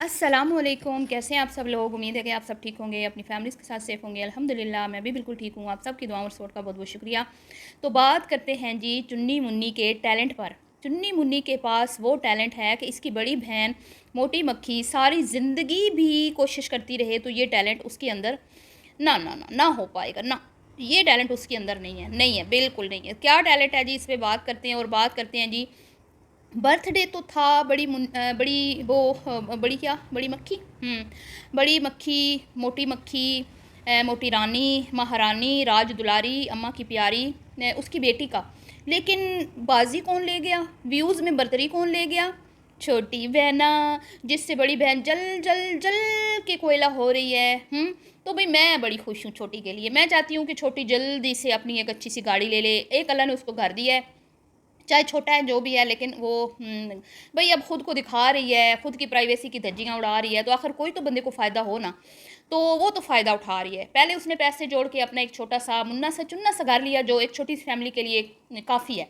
अस्सलामुअलैकुम। कैसे हैं आप सब लोग? उम्मीद है कि आप सब ठीक होंगे, अपनी फैमिलीज़ के साथ सेफ़ होंगे। अल्हम्दुलिल्लाह मैं भी बिल्कुल ठीक हूँ। आप सब की दुआओं और सपोर्ट का बहुत बहुत शुक्रिया। तो बात करते हैं जी चुन्नी मुन्नी के टैलेंट पर। चुन्नी मुन्नी के पास वो टैलेंट है कि इसकी बड़ी बहन मोटी मक्खी सारी ज़िंदगी भी कोशिश करती रहे तो ये टैलेंट उसके अंदर ना हो पाएगा ना। ये टैलेंट उसके अंदर नहीं है, बिल्कुल नहीं है। क्या टैलेंट है जी, इस पे बात करते हैं। और बात करते हैं जी, बर्थडे तो था बड़ी वो बड़ी क्या बड़ी मक्खी बड़ी मक्खी, मोटी मक्खी, मोटी रानी, महारानी, राज दुलारी, अम्मा की प्यारी, उसकी बेटी का। लेकिन बाजी कौन ले गया? व्यूज़ में बर्तरी कौन ले गया? छोटी बहना, जिससे बड़ी बहन जल जल जल के कोयला हो रही है। तो भाई मैं बड़ी खुश हूँ छोटी के लिए। मैं चाहती हूँ कि छोटी जल्दी से अपनी एक अच्छी सी गाड़ी ले ले। एक अल्लाह ने उसको घर दिया है, चाहे छोटा है जो भी है, लेकिन वो भाई अब खुद को दिखा रही है, खुद की प्राइवेसी की धज्जियाँ उड़ा रही है, तो आखिर कोई तो बंदे को फ़ायदा हो ना। तो वो तो फ़ायदा उठा रही है। पहले उसने पैसे जोड़ के अपना एक छोटा सा मुन्ना सा चुन्ना सा घर लिया, जो एक छोटी सी फैमिली के लिए काफ़ी है।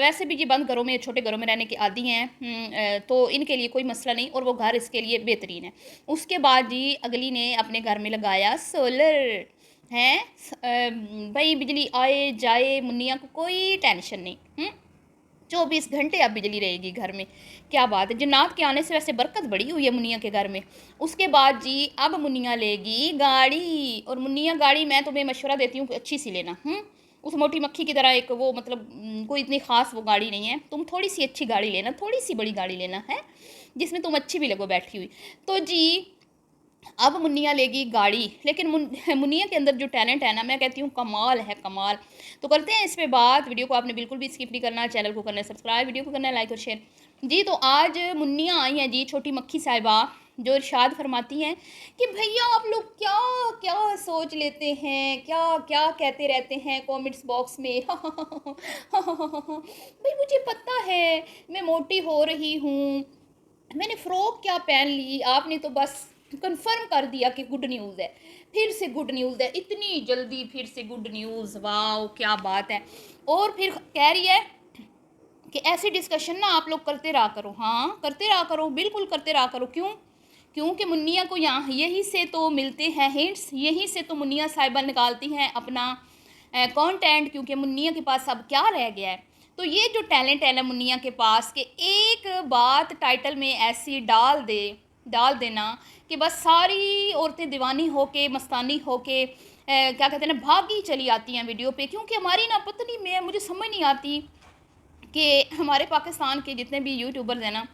वैसे भी ये बंद घरों में, छोटे घरों में रहने के आदी हैं। तो इनके लिए कोई मसला नहीं, और वो घर इसके लिए बेहतरीन है। उसके बाद जी अगली ने अपने घर में लगाया सोलर। हैं भाई बिजली आए जाए, मुन्निया को कोई टेंशन नहीं। 24 घंटे अब बिजली रहेगी घर में। क्या बात है, जन्नात के आने से वैसे बरकत बड़ी हुई है मुनिया के घर में। उसके बाद जी अब मुनिया लेगी गाड़ी। और मुनिया गाड़ी मैं तुम्हें मशवरा देती हूँ कि अच्छी सी लेना। उस मोटी मक्खी की तरह एक वो मतलब कोई इतनी ख़ास वो गाड़ी नहीं है। तुम थोड़ी सी अच्छी गाड़ी लेना, थोड़ी सी बड़ी गाड़ी लेना है, जिसमें तुम अच्छी भी लगो बैठी हुई। तो जी अब मुन्निया लेगी गाड़ी। लेकिन मुन्निया के अंदर जो टैलेंट है ना, मैं कहती हूँ कमाल है, कमाल। तो करते हैं इस पे बात। वीडियो को आपने बिल्कुल भी स्किप नहीं करना, चैनल को करना है सब्सक्राइब, वीडियो को करना है लाइक और शेयर जी। तो आज मुन्निया आई हैं जी, छोटी मक्खी साहिबा, जो इरशाद फरमाती हैं कि भैया आप लोग क्या क्या सोच लेते हैं, क्या क्या कहते रहते हैं कमेंट्स बॉक्स में। भाई मुझे पता है मैं मोटी हो रही हूँ, मैंने फ़्रॉक क्या पहन ली, आपने तो बस कंफर्म कर दिया कि गुड न्यूज़ है। फिर से गुड न्यूज़ है, इतनी जल्दी फिर से गुड न्यूज़, वाह क्या बात है। और फिर कह रही है कि ऐसे डिस्कशन ना आप लोग करते रहा करो। हाँ करते रहा करो, बिल्कुल करते रहा करो। क्यों? क्योंकि मुन्निया को यहाँ यहीं से तो मिलते हैं हिंट्स, यहीं से तो मुन्निया साहिबा निकालती हैं अपना कंटेंट। क्योंकि मुन्निया के पास अब क्या रह गया है? तो ये जो टैलेंट है ना मुन्निया के पास, कि एक बात टाइटल में ऐसी डाल देना कि बस सारी औरतें दीवानी होके, मस्तानी होके क्या कहते हैं ना, भागी चली आती हैं वीडियो पे। क्योंकि हमारी ना पत्नी में मुझे समझ नहीं आती कि हमारे पाकिस्तान के जितने भी यूट्यूबर्स हैं ना,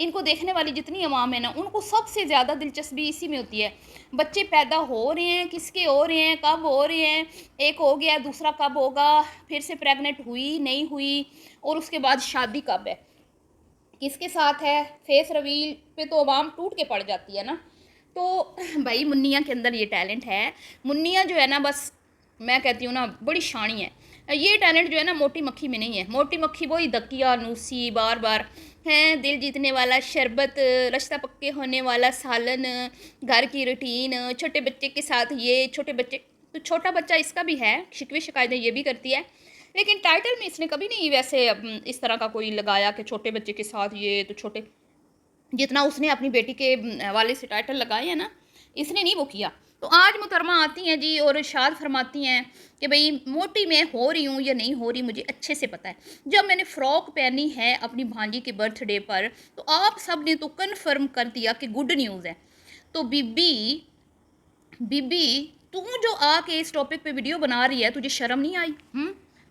इनको देखने वाली जितनी अवाम है ना, उनको सबसे ज़्यादा दिलचस्पी इसी में होती है। बच्चे पैदा हो रहे हैं, किसके हो रहे हैं, कब हो रहे हैं, एक हो गया दूसरा कब होगा, फिर से प्रेग्नेंट हुई नहीं हुई, और उसके बाद शादी कब है, किसके साथ है, फेस रिवील पे तो अवाम टूट के पड़ जाती है ना। तो भाई मुन्निया के अंदर ये टैलेंट है। मुन्निया जो है ना, बस मैं कहती हूँ ना बड़ी शानी है। ये टैलेंट जो है ना मोटी मक्खी में नहीं है। मोटी मक्खी वही दकिया नूसी बार बार हैं, दिल जीतने वाला शरबत, रास्ता पक्के होने वाला सालन, घर की रूटीन, छोटे बच्चे के साथ ये छोटे बच्चे। तो छोटा बच्चा इसका भी है, शिकवे शिकायतें ये भी करती है। लेकिन टाइटल में इसने कभी नहीं वैसे इस तरह का कोई लगाया कि छोटे बच्चे के साथ ये, तो छोटे जितना उसने अपनी बेटी के वाले से टाइटल लगाए हैं ना, इसने नहीं वो किया। तो आज मुहतरमा आती हैं जी और इरशाद फरमाती हैं कि भाई मोटी मैं हो रही हूँ या नहीं हो रही मुझे अच्छे से पता है। जब मैंने फ़्रॉक पहनी है अपनी भांजी के बर्थडे पर, तो आप सब ने तो कन्फर्म कर दिया कि गुड न्यूज़ है। तो बीबी बीबी तू जो आके इस टॉपिक पे वीडियो बना रही है, तुझे शर्म नहीं आई?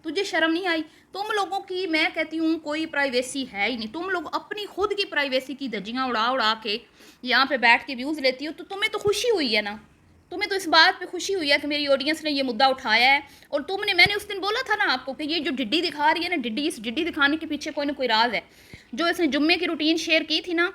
तुझे शर्म नहीं आई? तुम लोगों की मैं कहती हूँ कोई प्राइवेसी है ही नहीं। तुम लोग अपनी खुद की प्राइवेसी की धज्जियाँ उड़ा उड़ा के यहाँ पे बैठ के व्यूज़ लेती हो। तो तुम्हें तो खुशी हुई है ना, तुम्हें तो इस बात पे खुशी हुई है कि मेरी ऑडियंस ने ये मुद्दा उठाया है। और मैंने उस दिन बोला था ना आपको कि ये जो डिड्डी दिखा रही है ना, डिड्डी, इस डिड्डी दिखाने के पीछे कोई ना कोई राज है। जो इसने जुम्मे की रूटीन शेयर की थी ना,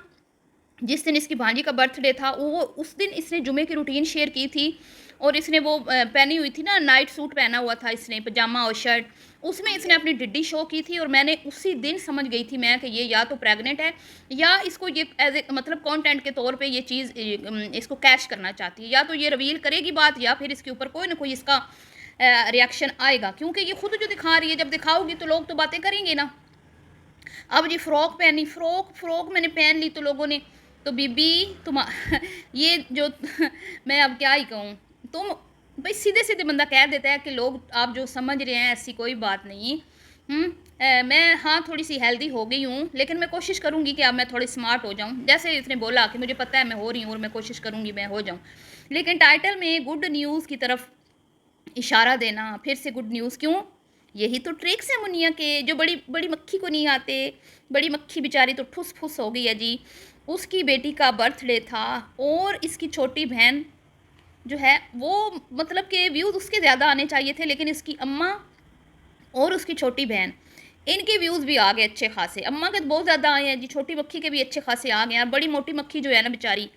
जिस दिन इसकी भांजी का बर्थडे था, वो उस दिन इसने जुमे की रूटीन शेयर की थी। और इसने वो पहनी हुई थी ना, नाइट सूट पहना हुआ था इसने, पजामा और शर्ट, उसमें इसने अपनी डिड्डी शो की थी। और मैंने उसी दिन समझ गई थी मैं कि ये या तो प्रेग्नेंट है, या इसको ये एज ए मतलब कंटेंट के तौर पे ये चीज़ इसको कैश करना चाहती है। या तो ये रिवील करेगी बात, या फिर इसके ऊपर कोई ना कोई इसका रिएक्शन आएगा। क्योंकि ये खुद जो दिखा रही है, जब दिखाओगी तो लोग तो बातें करेंगे ना। अब जी फ़्रॉक पहनी, फ़्रॉक मैंने पहन ली तो लोगों ने तो बीबी तुम ये जो मैं अब क्या ही कहूँ, तुम भाई सीधे सीधे बंदा कह देता है कि लोग आप जो समझ रहे हैं ऐसी कोई बात नहीं। मैं हाँ थोड़ी सी हेल्दी हो गई हूँ, लेकिन मैं कोशिश करूँगी कि अब मैं थोड़ी स्मार्ट हो जाऊँ। जैसे इसने बोला कि मुझे पता है मैं हो रही हूँ और मैं कोशिश करूँगी मैं हो जाऊँ, लेकिन टाइटल में गुड न्यूज़ की तरफ इशारा देना, फिर से गुड न्यूज़ क्यों? यही तो ट्रिक्स है मुनिया के, जो बड़ी बड़ी मक्खी को नहीं आते। बड़ी मक्खी बेचारी तो ठुस फुस हो गई है जी। उसकी बेटी का बर्थडे था और इसकी छोटी बहन जो है वो, मतलब कि व्यूज़ उसके ज़्यादा आने चाहिए थे, लेकिन इसकी अम्मा और उसकी छोटी बहन, इनके व्यूज़ भी आ गए अच्छे खासे। अम्मा के तो बहुत ज़्यादा आए हैं जी, छोटी मक्खी के भी अच्छे खासे आ गए हैं। बड़ी मोटी मक्खी जो है ना बेचारी,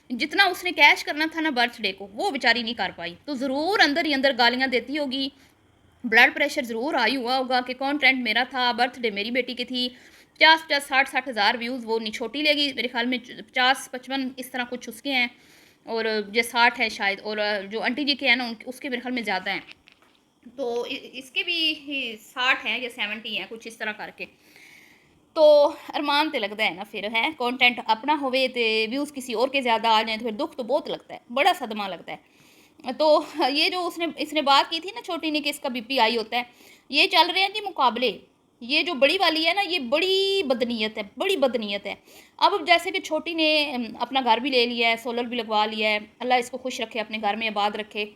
जितना उसने कैश करना था ना बर्थडे को, वो बेचारी नहीं कर पाई, तो ज़रूर अंदर ही अंदर गालियाँ देती होगी। ब्लड प्रेशर ज़रूर हाई हुआ होगा कि कंटेंट मेरा था, बर्थडे मेरी बेटी की थी। 50-50 60-60 हज़ार व्यूज़ वो नहीं छोटी लेगी, मेरे ख्याल में 50-55 इस तरह कुछ उसके हैं, और ये 60 है शायद, और जो आंटी जी के हैं ना उसके मेरे ख्याल में ज़्यादा हैं। तो इसके भी 60 हैं या 70 हैं, कुछ इस तरह करके। तो अरमान तो लगता है ना फिर है, कंटेंट अपना होवे तो व्यूज़ किसी और के ज़्यादा आ जाए तो फिर दुख तो बहुत लगता है, बड़ा सदमा लगता है। तो ये जो इसने बात की थी ना छोटी ने कि इसका बीपी हाई होता है, ये चल रहे हैं जी मुकाबले। ये जो बड़ी वाली है ना, ये बड़ी बदनीयत है, बड़ी बदनीयत है। अब जैसे कि छोटी ने अपना घर भी ले लिया है, सोलर भी लगवा लिया है, अल्लाह इसको खुश रखे, अपने घर में आबाद रखे।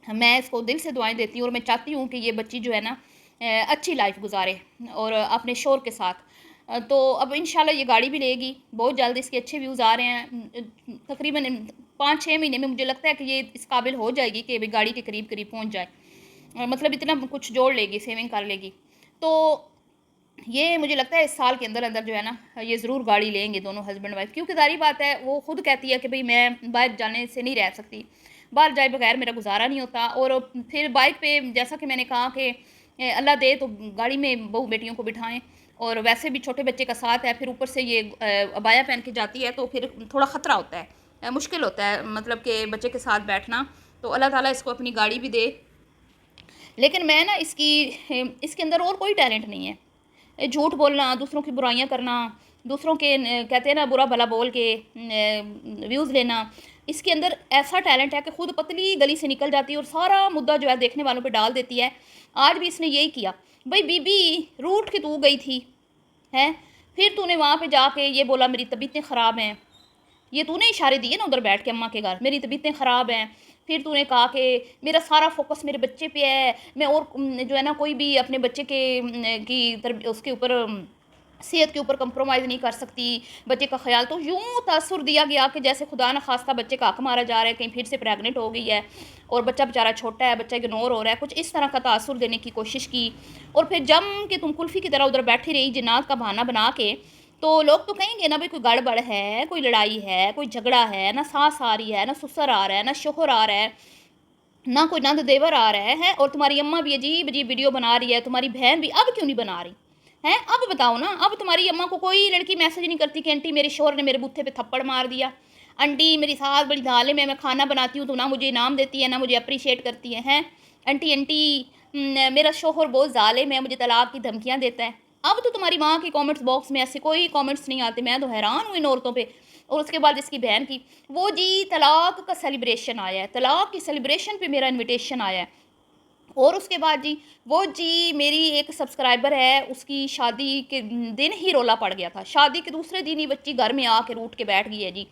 मैं इसको दिल से दुआएं देती हूँ और मैं चाहती हूँ कि ये बच्ची जो है ना अच्छी लाइफ गुजारे और अपने शोर के साथ। तो अब इंशाल्लाह ये गाड़ी भी लेगी बहुत जल्द, इसके अच्छे व्यूज़ आ रहे हैं। तकरीबन 5-6 महीने में मुझे लगता है कि ये इस काबिल हो जाएगी कि अभी गाड़ी के करीब करीब पहुँच जाए। मतलब इतना कुछ जोड़ लेगी, सेविंग कर लेगी। तो ये मुझे लगता है इस साल के अंदर अंदर जो है ना ये ज़रूर गाड़ी लेंगे दोनों हस्बैंड वाइफ, क्योंकि सारी बात है वो खुद कहती है कि भाई मैं बाहर जाने से नहीं रह सकती, बाहर जाए बगैर मेरा गुजारा नहीं होता। और फिर बाइक पे जैसा कि मैंने कहा कि अल्लाह दे तो गाड़ी में बहू बेटियों को बिठाएं, और वैसे भी छोटे बच्चे का साथ है, फिर ऊपर से ये अबाया पहन के जाती है तो फिर थोड़ा ख़तरा होता है, मुश्किल होता है मतलब कि बच्चे के साथ बैठना। तो अल्लाह ताला इसको अपनी गाड़ी भी दे। लेकिन मैं ना इसके अंदर और कोई टैलेंट नहीं है। झूठ बोलना, दूसरों की बुराइयां करना, दूसरों के कहते हैं ना बुरा भला बोल के व्यूज़ लेना, इसके अंदर ऐसा टैलेंट है कि खुद पतली गली से निकल जाती है और सारा मुद्दा जो है देखने वालों पे डाल देती है। आज भी इसने यही किया। भाई बीबी रूठ के तू गई थी है, फिर तूने वहाँ पे जाके ये बोला मेरी तबीयतें ख़राब हैं। ये तूने इशारे दिए ना उधर बैठ के अम्मा के घर, मेरी तबीयतें ख़राब हैं। फिर तूने कहा कि मेरा सारा फोकस मेरे बच्चे पे है, मैं और जो है ना कोई भी अपने बच्चे के उसके ऊपर सेहत के ऊपर कंप्रोमाइज़ नहीं कर सकती, बच्चे का ख्याल। तो यूँ तासुर दिया गया कि जैसे खुदा न खास्ता बच्चे का हक मारा जा रहा है, कहीं फिर से प्रेगनेंट हो गई है और बच्चा बेचारा छोटा है, बच्चा इग्नोर हो रहा है, कुछ इस तरह का तासुर देने की कोशिश की। और फिर जम के तुम कुल्फ़ी की तरह उधर बैठी रही जिन्नात का बहाना बना के। तो लोग तो कहेंगे ना भाई कोई गड़बड़ है, कोई लड़ाई है, कोई झगड़ा है, ना सास आ रही है, ना ससुर आ रहा है, ना शोहर आ रहा है, ना कोई नंद देवर आ रहा है, और तुम्हारी अम्मा भी अजीब अजीब वीडियो बना रही है, तुम्हारी बहन भी अब क्यों नहीं बना रही है? अब बताओ ना, अब तुम्हारी अम्मा को कोई लड़की मैसेज नहीं करती कि आंटी मेरे शोहर ने मेरे बूथे पे थप्पड़ मार दिया, आंटी मेरी सास बड़ी जालिम है, मैं खाना बनाती हूँ तो ना मुझे इनाम देती है ना मुझे अप्रिशिएट करती है, हैं आंटी आंटी मेरा शोहर बहुत जालिम है, मुझे तलाक की धमकियाँ देता है। अब तो तुम्हारी माँ के कमेंट्स बॉक्स में ऐसे कोई कमेंट्स नहीं आते, मैं तो हैरान हूँ इन औरतों पे। और उसके बाद इसकी बहन की वो जी तलाक का सेलिब्रेशन आया है, तलाक की सेलिब्रेशन पे मेरा इनविटेशन आया है। और उसके बाद जी वो जी मेरी एक सब्सक्राइबर है, उसकी शादी के दिन ही रोला पड़ गया था, शादी के दूसरे दिन ही बच्ची घर में आके रूठ के बैठ गई है जी।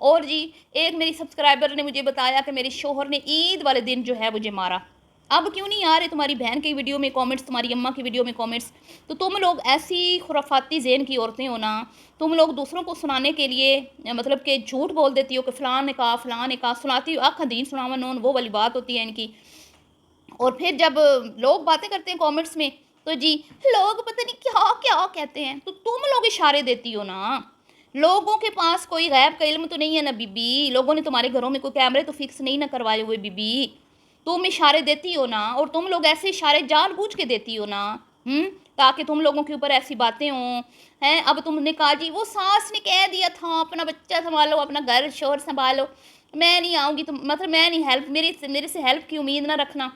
और जी एक मेरी सब्सक्राइबर ने मुझे बताया कि मेरे शोहर ने ईद वाले दिन जो है मुझे मारा। अब क्यों नहीं आ रहे तुम्हारी बहन की वीडियो में कमेंट्स, तुम्हारी अम्मा की वीडियो में कमेंट्स? तो तुम लोग ऐसी खुराफाती ज़ेन की औरतें हो ना, तुम लोग दूसरों को सुनाने के लिए मतलब कि झूठ बोल देती हो कि फ़लाँ ने कहा, सुनाती हो आँख दीन सुनावा नोन, वो वाली बात होती है इनकी। और फिर जब लोग बातें करते हैं कमेंट्स में तो जी लोग पता नहीं क्या क्या कहते हैं, तो तुम लोग इशारे देती हो ना। लोगों के पास कोई गैब का इल्म तो नहीं है ना बीबी, लोगों ने तुम्हारे घरों में कोई कैमरे तो फिक्स नहीं ना करवाए हुए बीबी, तुम इशारे देती हो ना, और तुम लोग ऐसे इशारे जानबूझ के देती हो ना। ताकि तुम लोगों के ऊपर ऐसी बातें हों। हैं अब तुमने कहा जी वो सास ने कह दिया था अपना बच्चा संभालो, अपना घर शोर संभालो, मैं नहीं आऊँगी, तुम मतलब मैं नहीं हेल्प, मेरे से हेल्प की उम्मीद ना रखना।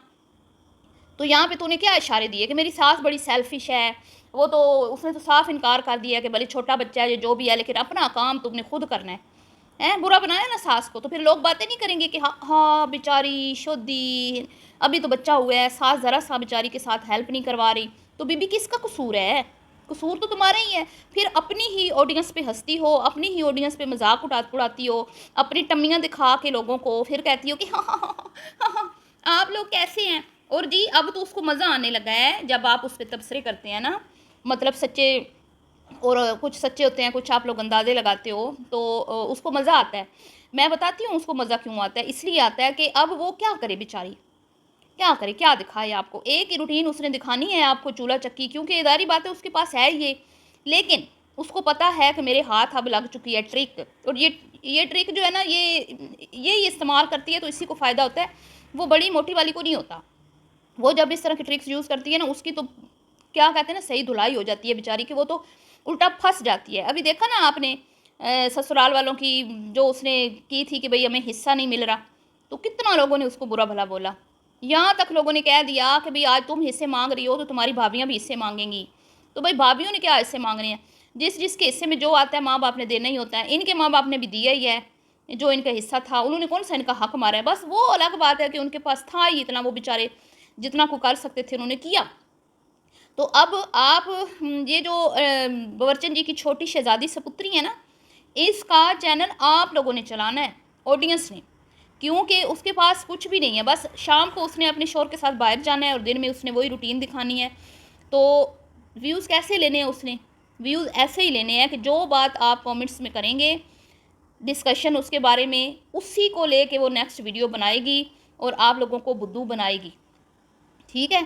तो यहाँ पे तूने क्या इशारे दिए कि मेरी सास बड़ी सेल्फिश है, वो तो उसने तो साफ इनकार कर दिया कि भले छोटा बच्चा है जो भी है, लेकिन अपना काम तुमने खुद करना है, बुरा बनाया ना सास को, तो फिर लोग बातें नहीं करेंगे कि हाँ हाँ बेचारी शोदी, अभी तो बच्चा हुआ है, सास ज़रा सा बेचारी के साथ हेल्प नहीं करवा रही, तो बीबी किसका कसूर है? कसूर तो तुम्हारा ही है। फिर अपनी ही ऑडियंस पे हंसती हो, अपनी ही ऑडियंस पे मजाक उड़ाती हो, अपनी टम्मियाँ दिखा के लोगों को फिर कहती हो कि हाँ हाँ हाँ हाँ हाँ आप लोग कैसे हैं। और जी अब तो उसको मज़ा आने लगा है जब आप उस पर तबसरे करते हैं ना, मतलब सच्चे, और कुछ सच्चे होते हैं, कुछ आप लोग अंदाजे लगाते हो, तो उसको मज़ा आता है। मैं बताती हूँ उसको मज़ा क्यों आता है। इसलिए आता है कि अब वो क्या करे बेचारी, क्या करे, क्या दिखाए आपको। एक ही रूटीन उसने दिखानी है आपको, चूल्हा चक्की, क्योंकि इदारी बात है उसके पास है ये, लेकिन उसको पता है कि मेरे हाथ अब लग चुकी है ट्रिक, और ये ट्रिक जो है ना, ये इस्तेमाल करती है तो इसी को फ़ायदा होता है, वो बड़ी मोटी वाली को नहीं होता। वो जब इस तरह की ट्रिक्स यूज़ करती है ना, उसकी तो क्या कहते हैं ना, सही धुलाई हो जाती है बेचारी की, वो तो उल्टा फंस जाती है। अभी देखा ना आपने ससुराल वालों की, जो उसने की थी कि भाई हमें हिस्सा नहीं मिल रहा, तो कितना लोगों ने उसको बुरा भला बोला। यहाँ तक लोगों ने कह दिया कि भाई आज तुम हिस्से मांग रही हो तो तुम्हारी भाभियाँ भी हिस्से मांगेंगी। तो भाई भाभियों ने क्या हिस्से मांगने हैं, जिसके हिस्से में जो आता है माँ बाप ने देना ही होता है। इनके माँ बाप ने भी दिया ही है, जो इनका हिस्सा था उन्होंने कौन सा इनका हक मारा है। बस वो अलग बात है कि उनके पास था ही इतना, वो बेचारे जितना को कर सकते थे उन्होंने किया। तो अब आप ये जो बवरचन जी की छोटी शहजादी सपुत्री है ना, इसका चैनल आप लोगों ने चलाना है, ऑडियंस ने, क्योंकि उसके पास कुछ भी नहीं है। बस शाम को उसने अपने शोर के साथ बाहर जाना है और दिन में उसने वही रूटीन दिखानी है। तो व्यूज़ कैसे लेने हैं उसने? व्यूज़ ऐसे ही लेने हैं कि जो बात आप कमेंट्स में करेंगे, डिस्कशन उसके बारे में, उसी को लेके वो नेक्स्ट वीडियो बनाएगी और आप लोगों को बुद्धू बनाएगी। ठीक है,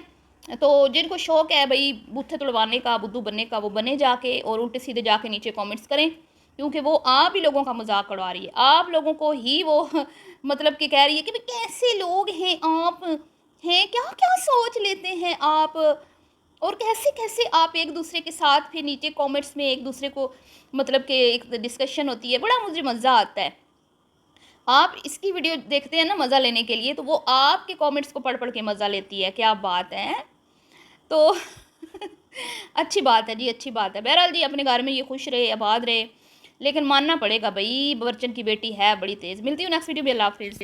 तो जिनको शौक है भाई बूथे तुड़वाने का, बुद्धू बनने का, वो बने जाके, और उल्टे सीधे जाके नीचे कमेंट्स करें, क्योंकि वो आप ही लोगों का मजाक उड़वा रही है, आप लोगों को ही वो मतलब कि कह रही है कि भाई कैसे लोग हैं आप, हैं क्या क्या सोच लेते हैं आप, और कैसे कैसे आप एक दूसरे के साथ फिर नीचे कमेंट्स में एक दूसरे को, मतलब कि एक डिस्कशन होती है, बड़ा मुझे मज़ा आता है। आप इसकी वीडियो देखते हैं ना मज़ा लेने के लिए, तो वो आपके कमेंट्स को पढ़ पढ़ के मज़ा लेती है, क्या बात है। तो अच्छी बात है जी, अच्छी बात है। बहरहाल जी अपने घर में ये खुश रहे, आबाद रहे, लेकिन मानना पड़ेगा भाई बर्चन की बेटी है बड़ी तेज़। मिलती हूँ नेक्स्ट वीडियो में, अल्लाह हाफिज़।